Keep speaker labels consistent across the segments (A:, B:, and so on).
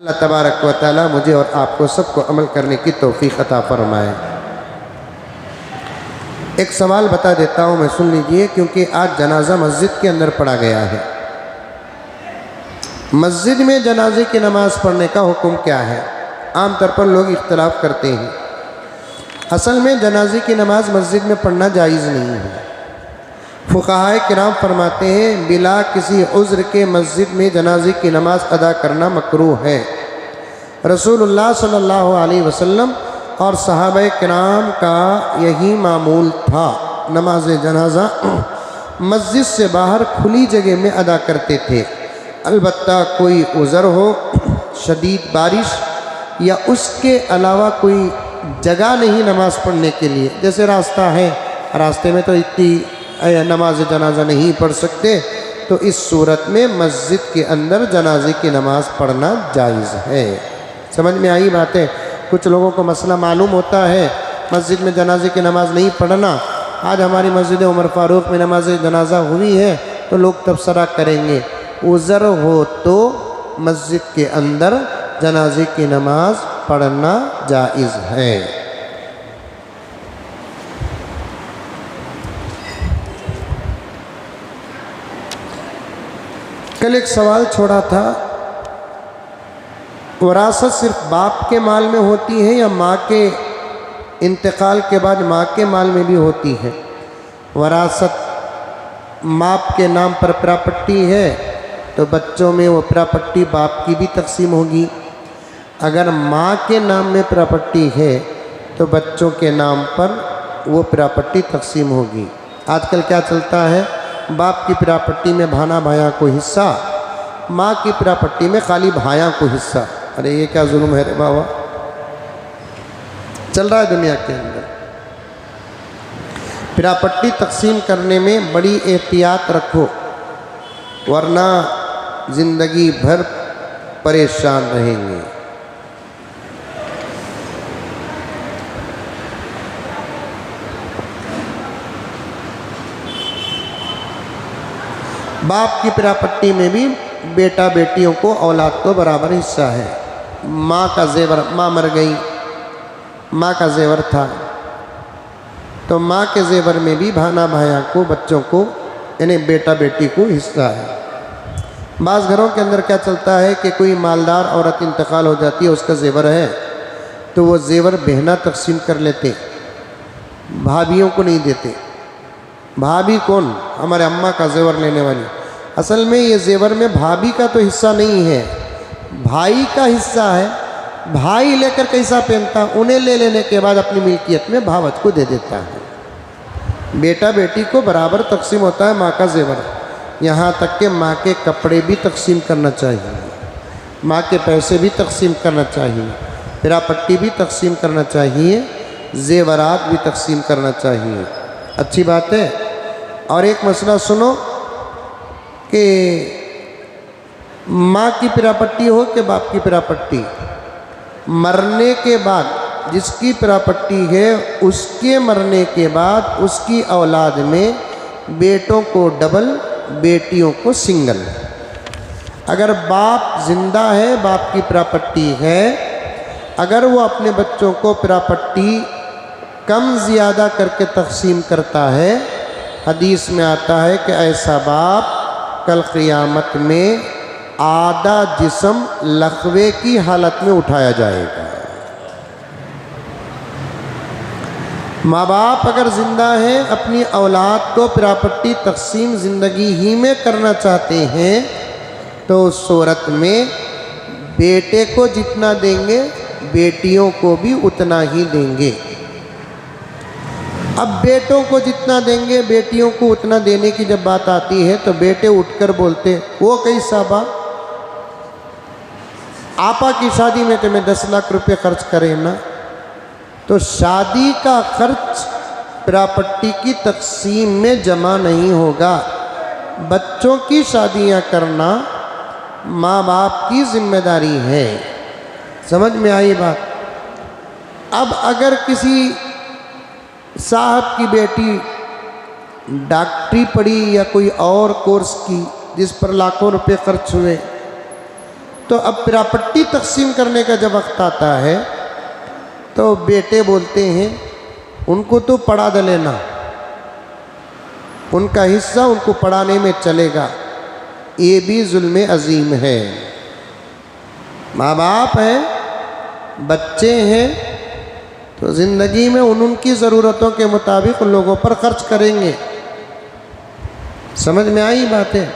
A: اللہ تبارک و تعالی مجھے اور آپ کو سب کو عمل کرنے کی توفیق عطا فرمائے۔ ایک سوال بتا دیتا ہوں، میں سن لیجئے، کیونکہ آج جنازہ مسجد کے اندر پڑھا گیا ہے۔ مسجد میں جنازے کی نماز پڑھنے کا حکم کیا ہے؟ عام طور پر لوگ اختلاف کرتے ہیں۔ اصل میں جنازے کی نماز مسجد میں پڑھنا جائز نہیں ہے۔ فقہائے کرام فرماتے ہیں بلا کسی عذر کے مسجد میں جنازے کی نماز ادا کرنا مکروہ ہے۔ رسول اللہ صلی اللہ علیہ وسلم اور صحابہ کرام کا یہی معمول تھا، نماز جنازہ مسجد سے باہر کھلی جگہ میں ادا کرتے تھے۔ البتہ کوئی عذر ہو، شدید بارش یا اس کے علاوہ کوئی جگہ نہیں نماز پڑھنے کے لیے، جیسے راستہ ہے، راستے میں تو اتنی نماز جنازہ نہیں پڑھ سکتے، تو اس صورت میں مسجد کے اندر جنازے کی نماز پڑھنا جائز ہے۔ سمجھ میں آئی باتیں؟ کچھ لوگوں کو مسئلہ معلوم ہوتا ہے مسجد میں جنازے کی نماز نہیں پڑھنا۔ آج ہماری مسجد عمر فاروق میں نماز جنازہ ہوئی ہے تو لوگ تبصرہ کریں گے، عذر ہو تو مسجد کے اندر جنازے کی نماز پڑھنا جائز ہے۔ کل ایک سوال چھوڑا تھا، وراثت صرف باپ کے مال میں ہوتی ہے یا ماں کے انتقال کے بعد ماں کے مال میں بھی ہوتی ہے؟ وراثت باپ کے نام پر پراپرٹی ہے تو بچوں میں وہ پراپرٹی باپ کی بھی تقسیم ہوگی۔ اگر ماں کے نام میں پراپرٹی ہے تو بچوں کے نام پر وہ پراپرٹی تقسیم ہوگی۔ آج کل کیا چلتا ہے، باپ کی پراپرٹی میں بھانا بھائیاں کو حصہ، ماں کی پراپرٹی میں خالی بھائیاں کو حصہ۔ ارے یہ کیا ظلم ہے رے بابا، چل رہا ہے دنیا کے اندر۔ پراپرٹی تقسیم کرنے میں بڑی احتیاط رکھو، ورنہ زندگی بھر پریشان رہیں گے۔ باپ کی پراپرٹی میں بھی بیٹا بیٹیوں کو، اولاد کو برابر حصہ ہے۔ ماں کا زیور، ماں مر گئی، ماں کا زیور تھا تو ماں کے زیور میں بھی بھانا بھائیاں کو، بچوں کو، یعنی بیٹا بیٹی کو حصہ ہے۔ بعض گھروں کے اندر کیا چلتا ہے کہ کوئی مالدار عورت انتقال ہو جاتی ہے، اس کا زیور ہے تو وہ زیور بہنیں تقسیم کر لیتے، بھابھیوں کو نہیں دیتے۔ بھابھی کون؟ ہمارے اماں کا زیور لینے والی۔ اصل میں یہ زیور میں بھابھی کا تو حصہ نہیں ہے، بھائی کا حصہ ہے۔ بھائی لے کر کیسا پہنتا، انہیں لے لینے کے بعد اپنی ملکیت میں بھاوت کو دے دیتا ہے۔ بیٹا بیٹی کو برابر تقسیم ہوتا ہے ماں کا زیور، یہاں تک کہ ماں کے کپڑے بھی تقسیم کرنا چاہیے، ماں کے پیسے بھی تقسیم کرنا چاہیے، پراپرٹی بھی تقسیم کرنا چاہیے، زیورات بھی تقسیم کرنا چاہیے۔ اچھی بات ہے۔ اور ایک مسئلہ سنو کہ ماں کی پراپرٹی ہو کہ باپ کی پراپرٹی، مرنے کے بعد جس کی پراپرٹی ہے اس کے مرنے کے بعد اس کی اولاد میں بیٹوں کو ڈبل، بیٹیوں کو سنگل۔ اگر باپ زندہ ہے، باپ کی پراپرٹی ہے، اگر وہ اپنے بچوں کو پراپرٹی کم زیادہ کر کے تقسیم کرتا ہے، حدیث میں آتا ہے کہ ایسا باپ کل قیامت میں آدھا جسم لقوے کی حالت میں اٹھایا جائے گا۔ ماں باپ اگر زندہ ہیں، اپنی اولاد کو پراپرٹی تقسیم زندگی ہی میں کرنا چاہتے ہیں تو اس صورت میں بیٹے کو جتنا دیں گے بیٹیوں کو بھی اتنا ہی دیں گے۔ اب بیٹوں کو جتنا دیں گے بیٹیوں کو اتنا دینے کی جب بات آتی ہے تو بیٹے اٹھ کر بولتے، وہ کیسا با، آپا کی شادی میں تو میں 10 لاکھ روپے خرچ کریں نا۔ تو شادی کا خرچ پراپرٹی کی تقسیم میں جمع نہیں ہوگا۔ بچوں کی شادیاں کرنا ماں باپ کی ذمہ داری ہے۔ سمجھ میں آئی بات؟ اب اگر کسی صاحب کی بیٹی ڈاکٹری پڑھی یا کوئی اور کورس کی جس پر لاکھوں روپے خرچ ہوئے، تو اب پراپٹی تقسیم کرنے کا جب وقت آتا ہے تو بیٹے بولتے ہیں ان کو تو پڑھا دینا، ان کا حصہ ان کو پڑھانے میں چلے گا۔ یہ بھی ظلم عظیم ہے۔ ماں باپ ہیں، بچے ہیں، تو زندگی میں ان کی ضرورتوں کے مطابق لوگوں پر خرچ کریں گے۔ سمجھ میں آئی بات ہے؟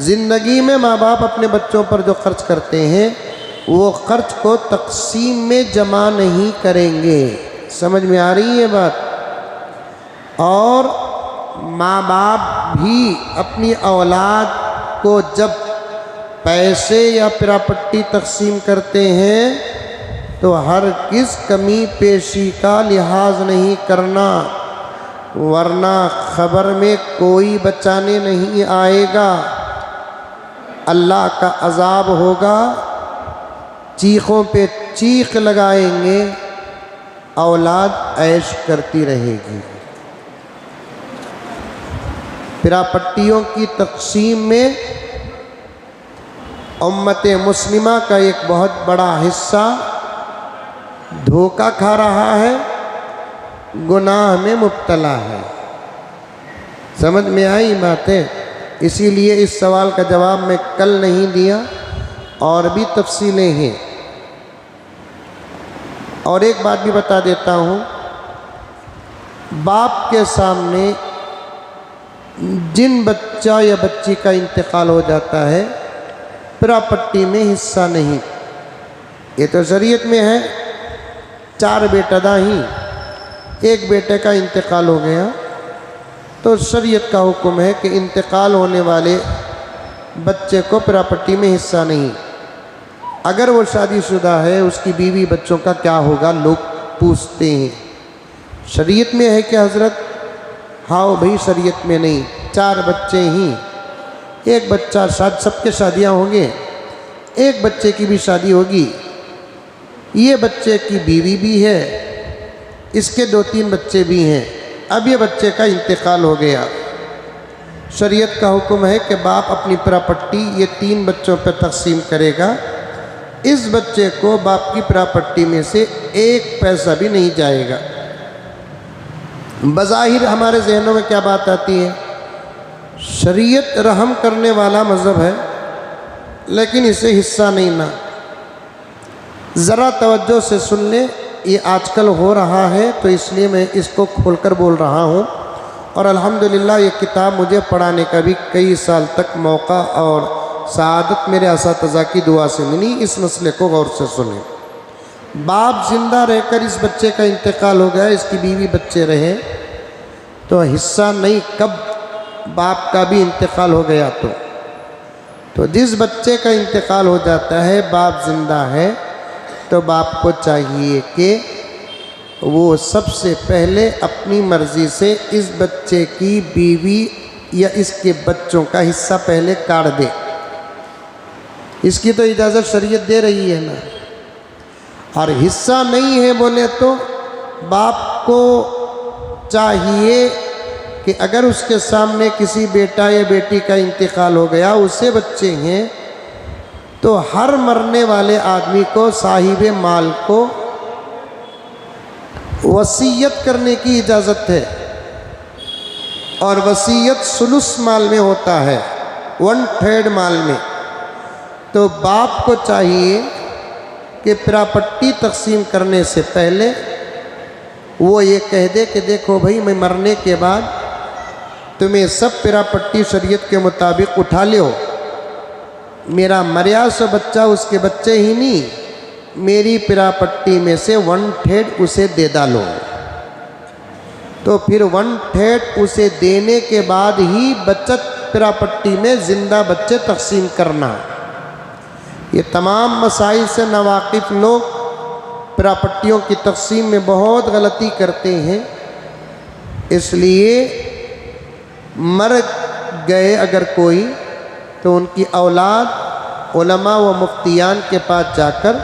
A: زندگی میں ماں باپ اپنے بچوں پر جو خرچ کرتے ہیں وہ خرچ کو تقسیم میں جمع نہیں کریں گے۔ سمجھ میں آ رہی ہے بات؟ اور ماں باپ بھی اپنی اولاد کو جب پیسے یا پراپرٹی تقسیم کرتے ہیں تو ہرگز کمی پیشی کا لحاظ نہیں کرنا، ورنہ خبر میں کوئی بچانے نہیں آئے گا، اللہ کا عذاب ہوگا، چیخوں پہ چیخ لگائیں گے، اولاد عیش کرتی رہے گی۔ پراپٹیوں کی تقسیم میں امت مسلمہ کا ایک بہت بڑا حصہ دھوکہ کھا رہا ہے، گناہ میں مبتلا ہے۔ سمجھ میں آئی باتیں؟ اسی لیے اس سوال کا جواب میں کل نہیں دیا، اور بھی تفصیلیں ہیں۔ اور ایک بات بھی بتا دیتا ہوں، باپ کے سامنے جن بچہ یا بچی کا انتقال ہو جاتا ہے پراپرٹی میں حصہ نہیں۔ یہ تو شریعت میں ہے، 4 بیٹا داہیں، ایک بیٹے کا انتقال ہو گیا تو شریعت کا حکم ہے کہ انتقال ہونے والے بچے کو پراپرٹی میں حصہ نہیں۔ اگر وہ شادی شدہ ہے اس کی بیوی بچوں کا کیا ہوگا لوگ پوچھتے ہیں۔ شریعت میں ہے کہ حضرت؟ ہاں بھائی شریعت میں نہیں، 4 بچے ہی، ایک بچہ سب کے شادیاں ہوں گے، ایک بچے کی بھی شادی ہوگی، یہ بچے کی بیوی بھی ہے، اس کے 2-3 بچے بھی ہیں، اب یہ بچے کا انتقال ہو گیا۔ شریعت کا حکم ہے کہ باپ اپنی پراپرٹی یہ 3 بچوں پہ تقسیم کرے گا، اس بچے کو باپ کی پراپرٹی میں سے 1 پیسہ بھی نہیں جائے گا۔ بظاہر ہمارے ذہنوں میں کیا بات آتی ہے؟ شریعت رحم کرنے والا مذہب ہے، لیکن اسے حصہ نہیں نا۔ ذرا توجہ سے سن لیں، یہ آج کل ہو رہا ہے تو اس لیے میں اس کو کھول کر بول رہا ہوں، اور الحمدللہ یہ کتاب مجھے پڑھانے کا بھی کئی سال تک موقع اور سعادت میرے اساتذہ کی دعا سے ملی۔ اس مسئلے کو غور سے سنیں۔ باپ زندہ رہ کر اس بچے کا انتقال ہو گیا، اس کی بیوی بچے رہے تو حصہ نہیں۔ کب باپ کا بھی انتقال ہو گیا تو جس بچے کا انتقال ہو جاتا ہے باپ زندہ ہے تو باپ کو چاہیے کہ وہ سب سے پہلے اپنی مرضی سے اس بچے کی بیوی یا اس کے بچوں کا حصہ پہلے کاٹ دے۔ اس کی تو اجازت شریعت دے رہی ہے نا۔ اور حصہ نہیں ہے بولے تو باپ کو چاہیے کہ اگر اس کے سامنے کسی بیٹا یا بیٹی کا انتقال ہو گیا، اسے بچے ہیں، تو ہر مرنے والے آدمی کو صاحب مال کو وصیت کرنے کی اجازت ہے، اور وصیت ثلث مال میں ہوتا ہے، 1/3 مال میں۔ تو باپ کو چاہیے کہ پراپرٹی تقسیم کرنے سے پہلے وہ یہ کہہ دے کہ دیکھو بھائی میں مرنے کے بعد تمہیں سب پراپرٹی شریعت کے مطابق اٹھا لیو، میرا مریا سو بچہ اس کے بچے ہی نہیں، میری پراپرٹی میں سے 1/3 اسے دے ڈالو۔ تو پھر 1/3 اسے دینے کے بعد ہی بچت پراپرٹی میں زندہ بچے تقسیم کرنا۔ یہ تمام مسائل سے ناواقف لوگ پراپرٹیوں کی تقسیم میں بہت غلطی کرتے ہیں، اس لیے مر گئے اگر کوئی تو ان کی اولاد علماء و مفتیان کے پاس جا کر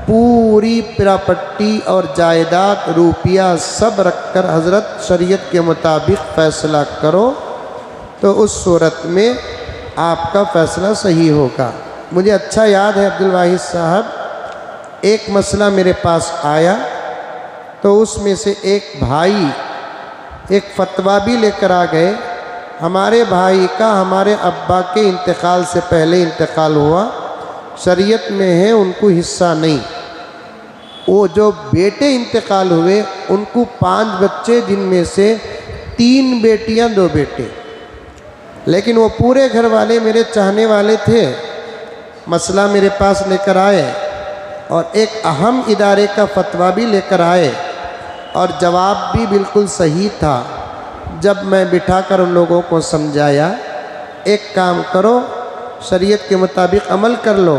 A: پوری پراپرٹی اور جائیداد روپیہ سب رکھ کر حضرت شریعت کے مطابق فیصلہ کرو، تو اس صورت میں آپ کا فیصلہ صحیح ہوگا۔ مجھے اچھا یاد ہے عبدالواحد صاحب، ایک مسئلہ میرے پاس آیا تو اس میں سے ایک بھائی ایک فتویٰ بھی لے کر آ گئے، ہمارے بھائی کا ہمارے ابا کے انتقال سے پہلے انتقال ہوا، شریعت میں ہے ان کو حصہ نہیں۔ وہ جو بیٹے انتقال ہوئے ان کو 5 بچے، جن میں سے 3 بیٹیاں 2 بیٹے، لیکن وہ پورے گھر والے میرے چاہنے والے تھے، مسئلہ میرے پاس لے کر آئے اور ایک اہم ادارے کا فتویٰ بھی لے کر آئے اور جواب بھی بالکل صحیح تھا۔ جب میں بٹھا کر ان لوگوں کو سمجھایا، ایک کام کرو، شریعت کے مطابق عمل کر لو،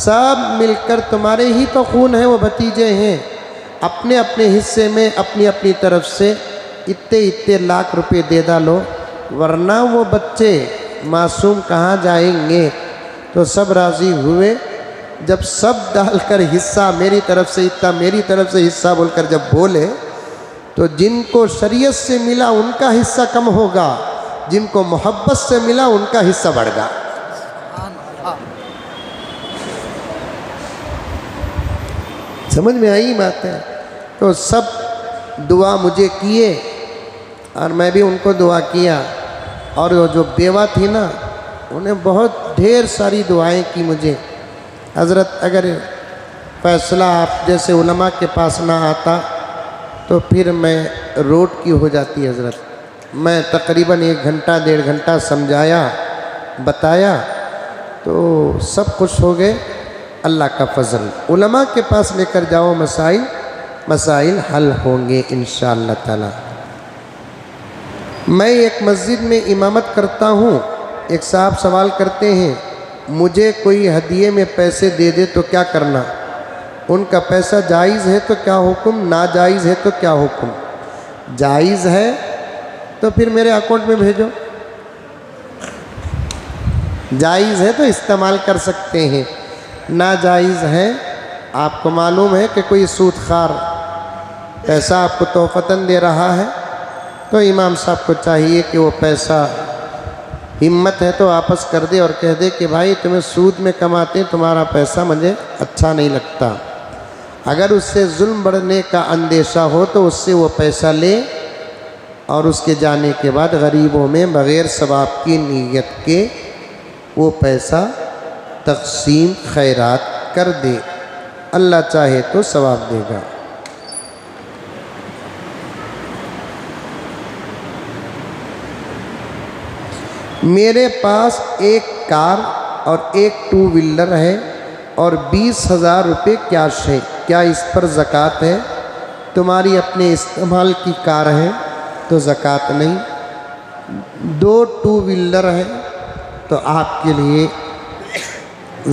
A: سب مل کر تمہارے ہی تو خون ہیں، وہ بھتیجے ہیں، اپنے اپنے حصے میں اپنی اپنی طرف سے اتنے لاکھ روپے دے ڈالو، ورنہ وہ بچے معصوم کہاں جائیں گے۔ تو سب راضی ہوئے۔ جب سب ڈال کر حصہ میری طرف سے اتنا، میری طرف سے حصہ بول کر جب بولے تو جن کو شریعت سے ملا ان کا حصہ کم ہوگا، جن کو محبت سے ملا ان کا حصہ بڑھ گا۔ سمجھ میں آئی بات ہے؟ تو سب دعا مجھے کیے اور میں بھی ان کو دعا کیا، اور وہ جو بیوہ تھی نا انہیں بہت ڈھیر ساری دعائیں کی مجھے۔ حضرت اگر فیصلہ آپ جیسے علماء کے پاس نہ آتا تو پھر میں روٹ کی ہو جاتی حضرت۔ میں تقریباً 1 گھنٹہ 1.5 گھنٹہ سمجھایا، بتایا، تو سب خوش ہو گئے۔ اللہ کا فضل، علماء کے پاس لے کر جاؤ مسائل حل ہوں گے انشاءاللہ تعالی۔ میں ایک مسجد میں امامت کرتا ہوں، ایک صاحب سوال کرتے ہیں مجھے کوئی ہدیے میں پیسے دے دے تو کیا کرنا؟ ان کا پیسہ جائز ہے تو کیا حکم، ناجائز ہے تو کیا حکم؟ جائز ہے تو پھر میرے اکاؤنٹ میں بھیجو، جائز ہے تو استعمال کر سکتے ہیں، ناجائز ہے آپ کو معلوم ہے کہ کوئی سود خار پیسہ آپ کو تحفتاً دے رہا ہے تو امام صاحب کو چاہیے کہ وہ پیسہ ہمت ہے تو واپس کر دے اور کہہ دے کہ بھائی تمہیں سود میں کماتے تمہارا پیسہ مجھے اچھا نہیں لگتا۔ اگر اس سے ظلم بڑھنے کا اندیشہ ہو تو اس سے وہ پیسہ لے اور اس کے جانے کے بعد غریبوں میں بغیر ثواب کی نیت کے وہ پیسہ تقسیم خیرات کر دے، اللہ چاہے تو ثواب دے گا۔ میرے پاس ایک کار اور ایک 2 ویلر ہے اور 20,000 روپے کیش ہے، کیا اس پر زکوٰۃ ہے؟ تمہاری اپنے استعمال کی کار ہے تو زکوٰۃ نہیں، 2 2 ویلر ہے تو آپ کے لیے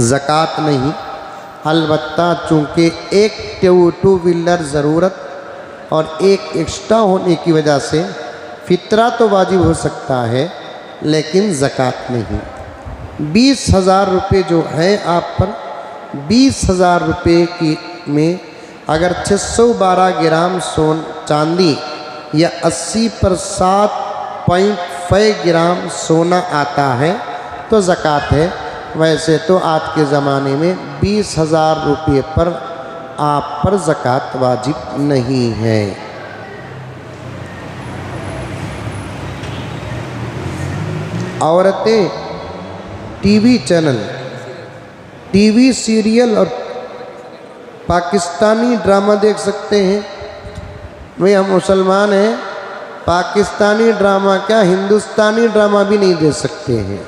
A: زکوٰۃ نہیں، البتہ چونکہ ایک 2 ویلر ضرورت اور ایک ایکسٹرا ہونے کی وجہ سے فطرہ تو واجب ہو سکتا ہے لیکن زکوٰۃ نہیں۔ 20,000 روپے جو ہے آپ پر، 20,000 روپے کی میں اگر 612 گرام چاندی یا 80 پر 7.5 گرام سونا آتا ہے تو زکوٰۃ ہے، ویسے تو آج کے زمانے میں 20,000 روپے پر آپ پر زکوٰۃ واجب نہیں ہے۔ عورتیں T V channel, T V serial اور پاکستانی ڈرامہ دیکھ سکتے ہیں۔ بھئی ہم مسلمان ہیں، پاکستانی ڈرامہ کیا ہندوستانی ڈرامہ بھی نہیں دیکھ سکتے ہیں۔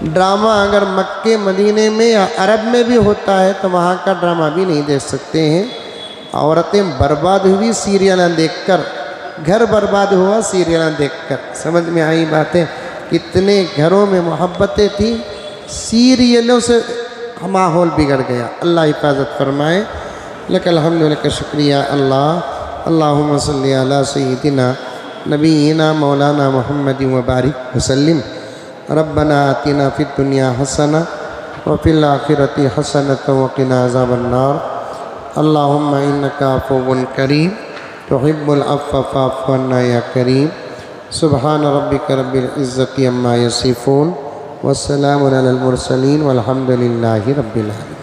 A: ڈرامہ اگر مکے مدینے میں یا عرب میں بھی ہوتا ہے تو وہاں کا ڈرامہ بھی نہیں دیکھ سکتے ہیں۔ عورتیں برباد ہوئی سیریلیں دیکھ کر، گھر برباد ہوا سیریلیں دیکھ کر۔ سمجھ میں آئی باتیں؟ کتنے گھروں میں محبتیں تھیں، سیریلوں سے ماحول بگڑ گیا۔ اللہ حفاظت فرمائے۔ لک الحمد لک شکریہ اللہ، اللہم صلی علی سیدنا نبینا مولانا محمد وبارک وسلم۔ ربنا آتنا فی الدنیا حسنہ وفی الآخرۃ حسنۃ وقنا عذاب النار۔ اللہم انک عفو کریم تحب العفو فاعف عنا یا کریم۔ سبحان ربک رب العزت عما یصفون والسلام علی المرسلین والحمد للہ رب العالمین۔